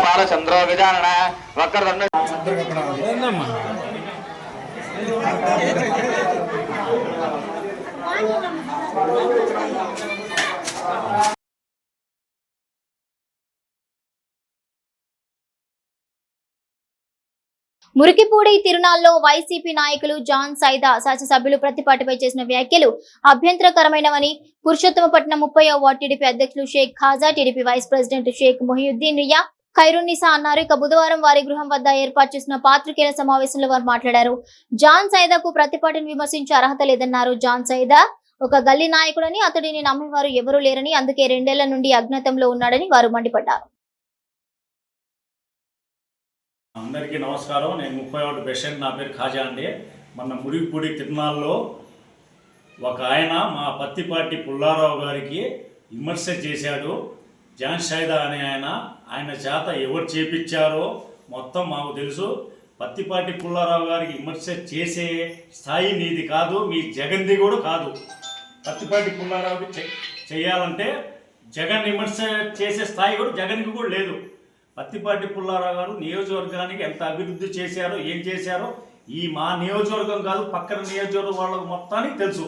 బాలచంద్ర గజానన వక్రదండ మురికిపూడి తిరునాళ్లలో వైసీపీ నాయకులు జాన్ సైదా శాసనసభ్యులు ప్రతిపాటిపై చేసిన వ్యాఖ్యలు అభ్యంతరకరమైనవని పురుషోత్తమపట్నం 30వ వార్డు టీడీపీ అధ్యక్షులు Sheikh Khaja, TDP vice president Sheikh Mohiuddin Riya Khairunnisa అన్నారు. ఇక బుధవారం వారి గృహం వద్ద ఏర్పాటు చేసిన పాత్రికేయుల సమావేశంలో వారు మాట్లాడారు. జాన్ సైదాకు ప్రతిపాటిని విమర్శించే అర్హత లేదన్నారు. జాన్ సైదా ఒక గల్లీ నాయకుడని, అతడిని నమ్మేవారు ఎవరూ లేరని, అందుకే 2 ఏళ్ల నుండి అజ్ఞాతంలో ఉన్నాడని వారు మండిపడ్డారు. అందరికీ నమస్కారం. నేను 30వ పేషెంట్, నా పేరు ఖాజా అండి. మన మురికిపూడి తిరునాళ్ళలో ఒక ఆయన మా పత్తిపాటి పుల్లారావు గారికి విమర్శ చేశాడు. జాన్ సైదా అనే ఆయన చేత ఎవరు చేపించారో మొత్తం మాకు తెలుసు. పత్తిపాటి పుల్లారావు గారికి విమర్శ చేసే స్థాయి నీది కాదు, మీ జగన్ది కూడా కాదు. పత్తిపాటి పుల్లారావుకి చేయాలంటే జగన్ విమర్శ చేసే స్థాయి కూడా జగన్కి కూడా లేదు. పత్తిపాటి పుల్లారావు గారు నియోజకవర్గానికి ఎంత అభివృద్ధి చేశారో, ఏం చేశారో ఈ మా నియోజకవర్గం కాదు, పక్కన నియోజకవర్గం వాళ్ళకు మొత్తానికి తెలుసు,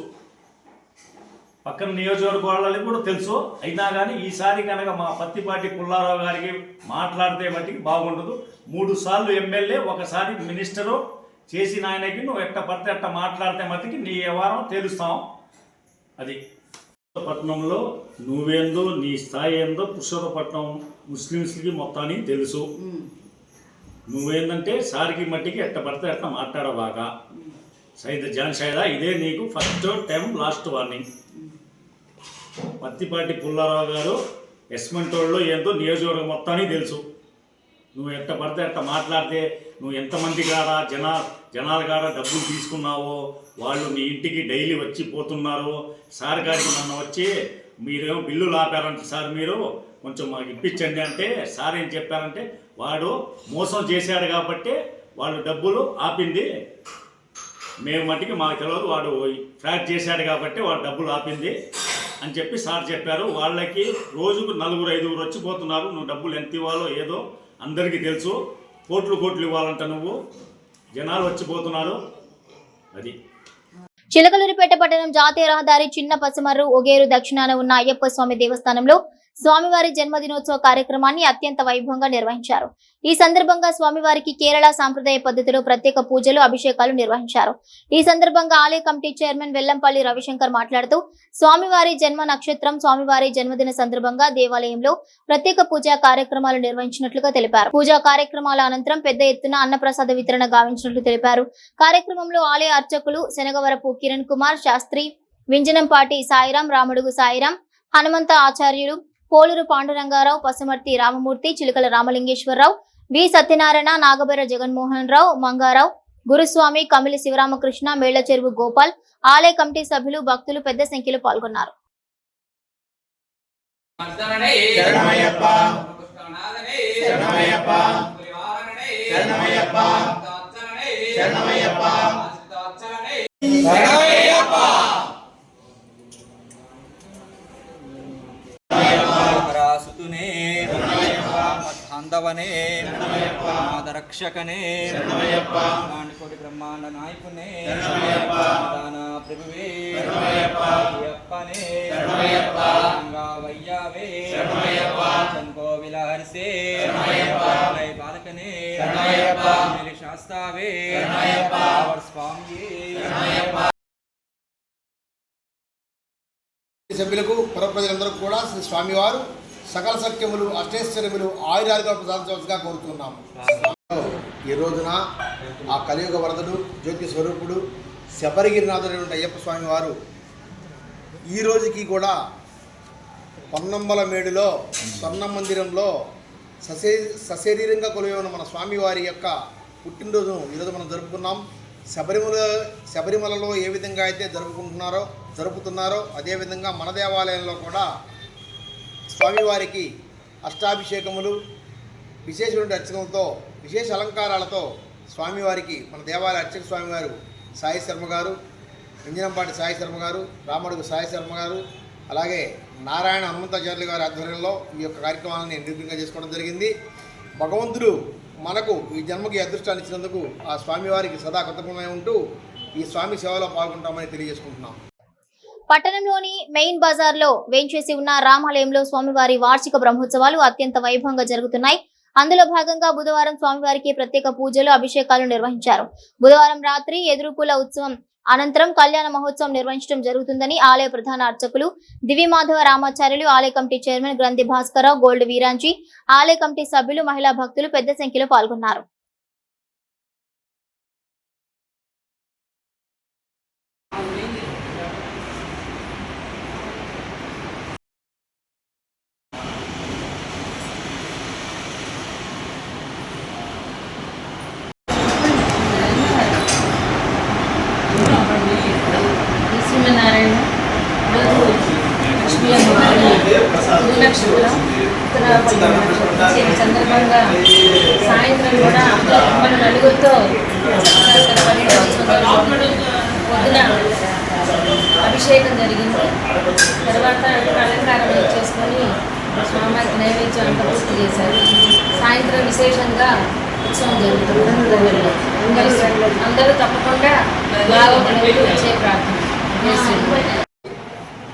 పక్కన నియోజకవర్గ వాళ్ళకి కూడా తెలుసు. అయినా కానీ ఈసారి కనుక మా పత్తిపాటి పుల్లారావు గారికి మాట్లాడితే మట్టికి బాగుండదు. 3 సార్లు ఎమ్మెల్యే, ఒకసారి మినిస్టరు చేసిన ఆయనకి నువ్వు ఎట్ట పడితే అట్ట మాట్లాడితే మట్టికి నీ వ్యవహారం తెలుస్తాం. అది పట్టణంలో నువ్వేందో, నీ స్థాయి ఏందో పురుషోత్తపట్నం ముస్లిమ్స్కి మొత్తానికి తెలుసు. నువ్వేందంటే సారికి మట్టికి ఎట్ట పడితే ఎట్ట మాట్లాడబాగా. జాన్ సైదా, ఇదే నీకు first time, last warning. Pattipati Pullarao గారు ఎస్మెంటోళ్ళు ఏందో నియోజకవర్గం మొత్తానికి తెలుసు. నువ్వు ఎట్ట పడితే ఎట్ట మాట్లాడితే, నువ్వు ఎంతమంది కాడ జనాల కాడ డబ్బులు తీసుకున్నావో, వాళ్ళు నీ ఇంటికి డైలీ వచ్చి పోతున్నారు. సార్ గారికి మొన్న వచ్చి మీరేమో బిల్లులు ఆపారంటే, సార్ మీరు కొంచెం మాకు ఇప్పించండి అంటే, సార్ ఏం చెప్పారంటే వాడు మోసం చేశాడు కాబట్టి వాళ్ళు డబ్బులు ఆపింది, మేము మట్టికి మాకు తెలియదు, వాడు ఫ్రాడ్ చేశాడు కాబట్టి వాడు డబ్బులు ఆపింది అని చెప్పి సార్ చెప్పారు. వాళ్ళకి రోజుకు 4-5 వచ్చిపోతున్నారు. నువ్వు డబ్బులు ఎంత ఇవ్వాలో ఏదో అందరికీ తెలుసు. కోట్లు ఇవ్వాలంట నువ్వు, జనాలు వచ్చిపోతున్నారు. అది చిలకలూరిపేట పట్టణం జాతీయ రహదారి చిన్న పసమర్రు ఒగేరు దక్షిణాన ఉన్న అయ్యప్ప స్వామి దేవస్థానంలో స్వామివారి జన్మదినోత్సవ కార్యక్రమాన్ని అత్యంత వైభవంగా నిర్వహించారు. ఈ సందర్భంగా స్వామివారికి కేరళ సాంప్రదాయ పద్ధతిలో ప్రత్యేక పూజలు, అభిషేకాలు నిర్వహించారు. ఈ సందర్భంగా ఆలయ కమిటీ చైర్మన్ వెల్లంపల్లి రవిశంకర్ మాట్లాడుతూ, స్వామివారి జన్మ నక్షత్రం, స్వామివారి జన్మదిన సందర్భంగా దేవాలయంలో ప్రత్యేక పూజా కార్యక్రమాలు నిర్వహించినట్లుగా తెలిపారు. పూజా కార్యక్రమాల అనంతరం పెద్ద ఎత్తున అన్నప్రసాద వితరణ గావించినట్లు తెలిపారు. కార్యక్రమంలో ఆలయ అర్చకులు శనగవరపు కిరణ్ కుమార్ శాస్త్రి, వింజనంపాటి సాయిరాం, రాముడుగు సాయిరాం, హనుమంత ఆచార్యులు, పోలూరు పాండురంగారావు, పసుమర్తి రామమూర్తి, చిలుకల రామలింగేశ్వరరావు, వి సత్యనారాయణ, నాగబెర్ర జగన్మోహన్ రావు, మంగారావు, గురుస్వామి, కమిలి శివరామకృష్ణ, మేళ్లచెరువు గోపాల్, ఆలయ కమిటీ సభ్యులు, భక్తులు పెద్ద సంఖ్యలో పాల్గొన్నారు. పరాసుతునే మధ్యాంధవనే మాదరక్షకనే మాణికోటి బ్రహ్మాండ నాయకునే దాన ప్రభువే అయ్యప్పనే వయ్యావే చంకోవిల హరిసే బాలకనే శాస్తావే స్వామి సభ్యులకు పుర ప్రజలందరూ కూడా శ్రీ స్వామివారు సకల సత్యములు అష్టైశ్వర్యములు ఆయురాలుగా ప్రసాదించవలసిగా కోరుతున్నాము. ఈ రోజున ఆ కలియుగ వరదుడు జ్యోతి స్వరూపుడు శబరిగిరినాథుడైన అయ్యప్ప స్వామి వారు ఈ రోజుకి కూడా పొన్నంబల మేడులో స్వర్ణ మందిరంలో సశరీరంగా కొలువై ఉన్న మన స్వామివారి యొక్క పుట్టినరోజును ఈరోజు మనం జరుపుకున్నాం. శబరిమలలో ఏ విధంగా అయితే జరుపుతున్నారో అదేవిధంగా మన దేవాలయంలో కూడా స్వామివారికి అష్టాభిషేకములు విశేషమైన అర్చనలతో విశేష అలంకారాలతో స్వామివారికి మన దేవాలయ అర్చక స్వామివారు సాయి శర్మ గారు, ఇంజనంపాటి సాయి శర్మ గారు, రామడుగు సాయి శర్మ గారు, అలాగే నారాయణ హనుమంతాచార్యులు గారి ఆధ్వర్యంలో ఈ యొక్క కార్యక్రమాలను నిర్విఘ్నంగా చేసుకోవడం జరిగింది. భగవంతుడు మనకు ఈ జన్మకి అదృష్టాన్ని ఇచ్చినందుకు ఆ స్వామివారికి సదా కృతజ్ఞమై ఉంటూ ఈ స్వామి సేవలో పాల్గొంటామని తెలియజేసుకుంటున్నాం. పట్టణంలోని మెయిన్ బజార్లో వేంచేసి ఉన్న రామాలయంలో స్వామివారి వార్షిక బ్రహ్మోత్సవాలు అత్యంత వైభవంగా జరుగుతున్నాయి. అందులో భాగంగా బుధవారం స్వామివారికి ప్రత్యేక పూజలు, అభిషేకాలు నిర్వహించారు. బుధవారం రాత్రి ఎదురుపూల ఉత్సవం అనంతరం కళ్యాణ మహోత్సవం నిర్వహించడం జరుగుతుందని ఆలయ ప్రధాన అర్చకులు దివిమాధవ రామాచార్యులు, ఆలయ కమిటీ చైర్మన్ గ్రంథి భాస్కరరావు, గోల్డ్ వీరాంజీ, ఆలయ కమిటీ సభ్యులు, మహిళా భక్తులు పెద్ద సంఖ్యలో పాల్గొన్నారు. లక్ష్మీనారాయణ రోజు లక్ష్మీ అమ్మవారి నక్షత్రం సందర్భంగా సాయంత్రం కూడా మన నలుగురితో పొద్దున అభిషేకం జరిగింది. తర్వాత అలంకారం చేసుకొని స్వామివారికి నైవేద్యం అంతా పూర్తి చేశారు. సాయంత్రం విశేషంగా ఉత్సవం జరుగుతుంది. అందరూ తప్పకుండా బాగా వచ్చే ప్రార్థన.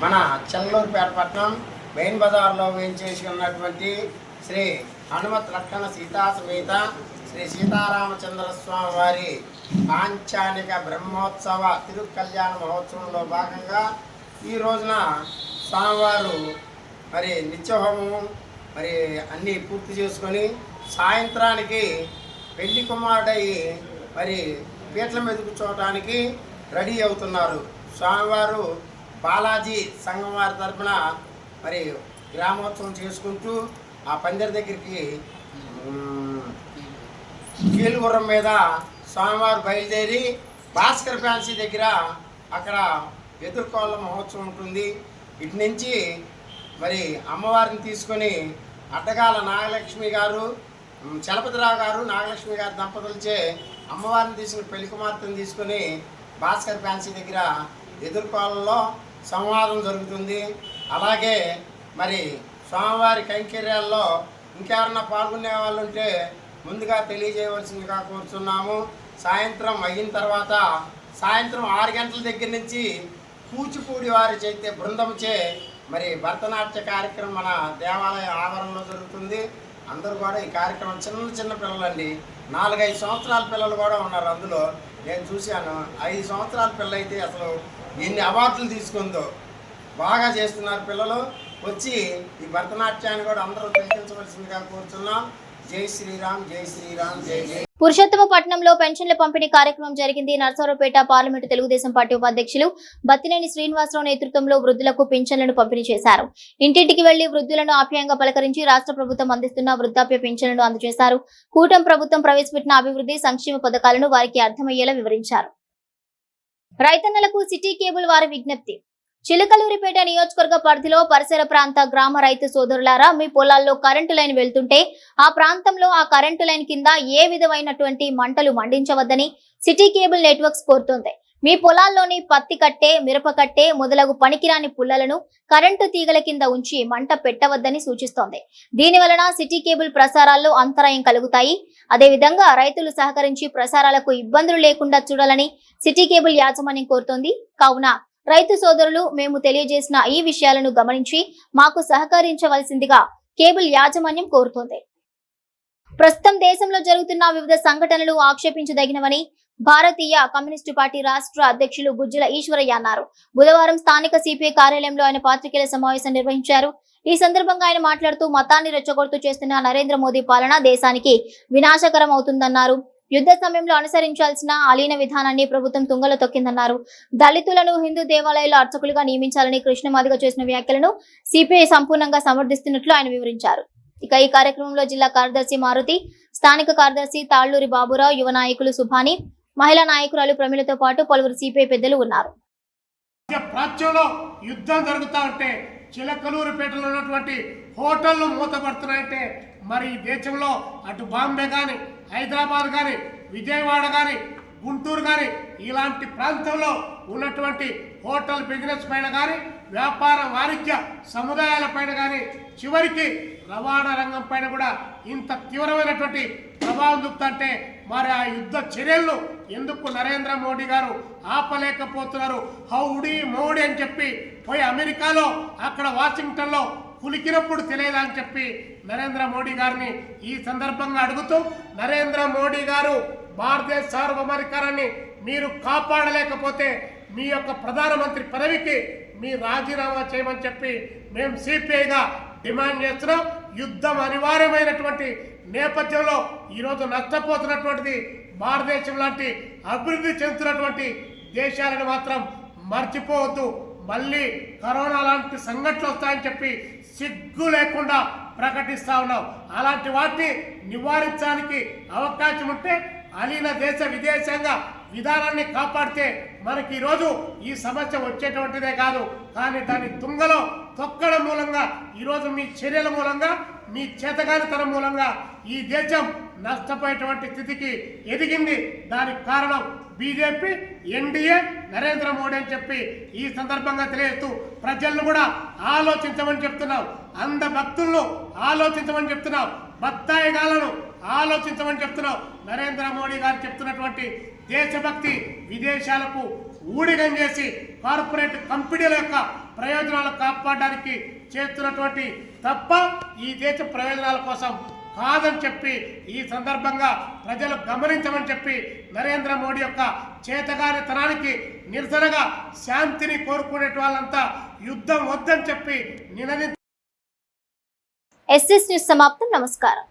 మన చెల్లూరుపేట పట్టణం మెయిన్ బజార్లో వేయించేసి ఉన్నటువంటి శ్రీ హనుమత్ లక్షణ సీతా సమేత శ్రీ సీతారామచంద్ర స్వామి వారి పాంచానిక బ్రహ్మోత్సవ తిరుకల్యాణ మహోత్సవంలో భాగంగా ఈ రోజున స్వామివారు మరి నిత్యహోమం మరి అన్నీ పూర్తి చేసుకొని సాయంత్రానికి పెళ్లి కుమారుడయ్యి మరి పీటల మీద కూర్చోవడానికి రెడీ అవుతున్నారు. స్వామివారు బాలాజీ సంఘం వారి తరఫున మరి గ్రామోత్సవం చేసుకుంటూ ఆ పందిరి దగ్గరికి కీలుగుర్రం మీద స్వామివారు బయలుదేరి భాస్కర్ ఫ్యాన్సీ దగ్గర అక్కడ ఎదుర్కోళ్ళ మహోత్సవం ఉంటుంది. ఇటు నుంచి మరి అమ్మవారిని తీసుకొని అడ్డగాల నాగలక్ష్మి గారు, చలపతిరావు గారు, నాగలక్ష్మి గారి దంపతులచే అమ్మవారిని తీసుకుని పెళ్లి కుమార్తెను తీసుకొని భాస్కర్ ఫ్యాన్సీ దగ్గర ఎదుర్కోళ్ళలో సంవాదం జరుగుతుంది. అలాగే మరి స్వామివారి కైంకర్యాల్లో ఇంకెవరన్నా పాల్గొనే వాళ్ళు ఉంటే ముందుగా తెలియజేయవలసిందిగా కోరుతున్నాము. సాయంత్రం అయిన తర్వాత సాయంత్రం 6 గంటల దగ్గర నుంచి కూచిపూడి వారి చైత్య బృందంచే మరి భరతనాట్య కార్యక్రమం మన దేవాలయ ఆవరణలో జరుగుతుంది. అందరూ కూడా ఈ కార్యక్రమం చిన్న పిల్లలండి, 4-5 సంవత్సరాల పిల్లలు కూడా ఉన్నారు. అందులో నేను చూశాను 5 సంవత్సరాల పిల్ల అయితే అసలు ఎన్ని అవార్డులు తీసుకుందో. బాగా చేస్తున్నారు పిల్లలు. వచ్చి ఈ భరతనాట్యాన్ని కూడా అందరూ తిలకించవలసిందిగా కోరుతున్నాం. జై శ్రీరామ్, జై శ్రీరామ్, జై జై. పురుషోత్తమపట్నంలో పెన్షన్ల పంపిణీ కార్యక్రమం జరిగింది. నర్సారావుపేట పార్లమెంటు తెలుగుదేశం పార్టీ ఉపాధ్యక్షులు బత్తినేని శ్రీనివాసరావు నేతృత్వంలో వృద్ధులకు పింఛన్లను పంపిణీ చేశారు. ఇంటింటికి వెళ్లి వృద్ధులను ఆప్యాయంగా పలకరించి రాష్ట్ర ప్రభుత్వం అందిస్తున్న వృద్ధాప్య పింఛన్లను అందజేశారు. కూటమి ప్రభుత్వం ప్రవేశపెట్టిన అభివృద్ధి సంక్షేమ పథకాలను వారికి అర్థమయ్యేలా వివరించారు. రైతన్నలకు సిటీ కేబుల్ వారి విజ్ఞప్తి. చిలకలూరిపేట నియోజకవర్గ పరిధిలో పరిసర ప్రాంత గ్రామ రైతు సోదరులారా, మీ పొలాల్లో కరెంటు లైన్ వెళ్తుంటే ఆ ప్రాంతంలో ఆ కరెంటు లైన్ కింద ఏ విధమైనటువంటి మంటలు మండించవద్దని సిటీ కేబుల్ నెట్వర్క్స్ కోరుతోంది. మీ పొలాల్లోని పత్తి కట్టే, మిరప కట్టే మొదలగు పనికిరాని పుల్లలను కరెంటు తీగల కింద ఉంచి మంట పెట్టవద్దని సూచిస్తోంది. దీని వలన సిటీ కేబుల్ ప్రసారాల్లో అంతరాయం కలుగుతాయి. అదేవిధంగా రైతులు సహకరించి ప్రసారాలకు ఇబ్బందులు లేకుండా చూడాలని సిటీ కేబుల్ యాజమాన్యం కోరుతోంది. కావున రైతు సోదరులు మేము తెలియజేసిన ఈ విషయాలను గమనించి మాకు సహకరించవలసిందిగా కేబుల్ యాజమాన్యం కోరుతోంది. ప్రస్తుతం దేశంలో జరుగుతున్న వివిధ సంఘటనలు ఆక్షేపించదగినవని భారతీయ కమ్యూనిస్టు పార్టీ రాష్ట్ర అధ్యక్షులు గుజ్జల ఈశ్వరయ్య అన్నారు. బుధవారం స్థానిక సిపిఐ కార్యాలయంలో ఆయన పాత్రికేయుల సమావేశం నిర్వహించారు. ఈ సందర్భంగా ఆయన మాట్లాడుతూ మతాన్ని రెచ్చగొడుతూ చేస్తున్న నరేంద్ర మోదీ పాలన దేశానికి వినాశకరం అవుతుందన్నారు. యుద్ధ సమయంలో అనుసరించాల్సిన అలీన విధానాన్ని ప్రభుత్వం తుంగలో తొక్కిందన్నారు. దళితులను హిందూ దేవాలయాల్లో అర్చకులుగా నియమించాలని కృష్ణమాదిగ చేసిన వ్యాఖ్యలను సిపిఐ సంపూర్ణంగా సమర్థిస్తున్నట్లు ఆయన వివరించారు. ఇక ఈ కార్యక్రమంలో జిల్లా కార్యదర్శి మారుతి, స్థానిక కార్యదర్శి తాళ్లూరి బాబురావు, యువ నాయకులు సుభాని, మహిళా నాయకురాలు ప్రమిళతో పాటు పలువురు సిపిఐ పెద్దలు ఉన్నారు. ప్రాచ్యంలో యుద్ధం జరుగుతూ ఉంటే చిలకలూరుపేటలో ఉన్నటువంటి హోటళ్లు మూతపడుతున్నాయంటే మరి ఈ దేశంలో అటు బాంబే కానీ, హైదరాబాద్ కానీ, విజయవాడ కానీ, గుంటూరు కానీ ఇలాంటి ప్రాంతంలో ఉన్నటువంటి హోటల్ బిజినెస్ పైన కానీ, వ్యాపార వాణిజ్య సముదాయాల పైన కానీ, చివరికి రవాణా రంగం పైన కూడా ఇంత తీవ్రమైనటువంటి ప్రభావం చూపుతుంటే మరి ఆ యుద్ధ చర్యలను ఎందుకు నరేంద్ర మోడీ గారు ఆపలేకపోతున్నారు? హౌడీ మోడీ అని చెప్పి పోయి అమెరికాలో, అక్కడ వాషింగ్టన్లో పులికినప్పుడు తెలియదా అని చెప్పి నరేంద్ర మోడీ గారిని ఈ సందర్భంగా అడుగుతూ, నరేంద్ర మోడీ గారు భారతదేశ సార్వభౌమాధికారాన్ని మీరు కాపాడలేకపోతే మీ యొక్క ప్రధానమంత్రి పదవికి మీ రాజీనామా చేయమని చెప్పి మేము సిపిఐగా డిమాండ్ చేస్తున్నాం. యుద్ధం అనివార్యమైనటువంటి నేపథ్యంలో ఈరోజు నష్టపోతున్నటువంటిది భారతదేశం లాంటి అభివృద్ధి చెందుతున్నటువంటి దేశాలను మాత్రం మర్చిపోవద్దు. మళ్ళీ కరోనా లాంటి సంఘటనలు వస్తాయని చెప్పి సిగ్గు లేకుండా ప్రకటిస్తా ఉన్నాం. అలాంటి వాటిని నివారించడానికి అవకాశం ఉంటే అలీన దేశ విదేశాంగ విధానాన్ని కాపాడితే మనకి ఈరోజు ఈ సమస్య వచ్చేటువంటిదే కాదు. కానీ దాన్ని తుంగలో తొక్కడం మూలంగా ఈరోజు మీ చర్యల మూలంగా, మీ చేతగానితనం మూలంగా ఈ దేశం నష్టపోయేటువంటి స్థితికి ఎదిగింది. దానికి కారణం బీజేపీ, ఎన్డీఏ, నరేంద్ర మోడీ అని చెప్పి ఈ సందర్భంగా తెలియజేస్తూ ప్రజలను కూడా ఆలోచించమని చెప్తున్నాం. అంధ భక్తులను ఆలోచించమని చెప్తున్నాం. బత్తాయిగాలను ఆలోచించమని చెప్తున్నాం. నరేంద్ర మోడీ గారు చెప్తున్నటువంటి దేశభక్తి విదేశాలకు ఊడిగం చేసి కార్పొరేట్ కంపెనీల యొక్క ప్రయోజనాలు కాపాడడానికి చేస్తున్నటువంటి తప్ప ఈ దేశ ప్రయోజనాల కోసం కాదని చెప్పి ఈ సందర్భంగా ప్రజలు గమనించమని చెప్పి నరేంద్ర మోడీ యొక్క చేతగానితనానికి నిరసనగా శాంతిని కోరుకునే వాళ్ళంతా యుద్ధం వద్దని చెప్పి నినది. ఎస్ఎస్ న్యూస్ సమాప్తం. నమస్కారం.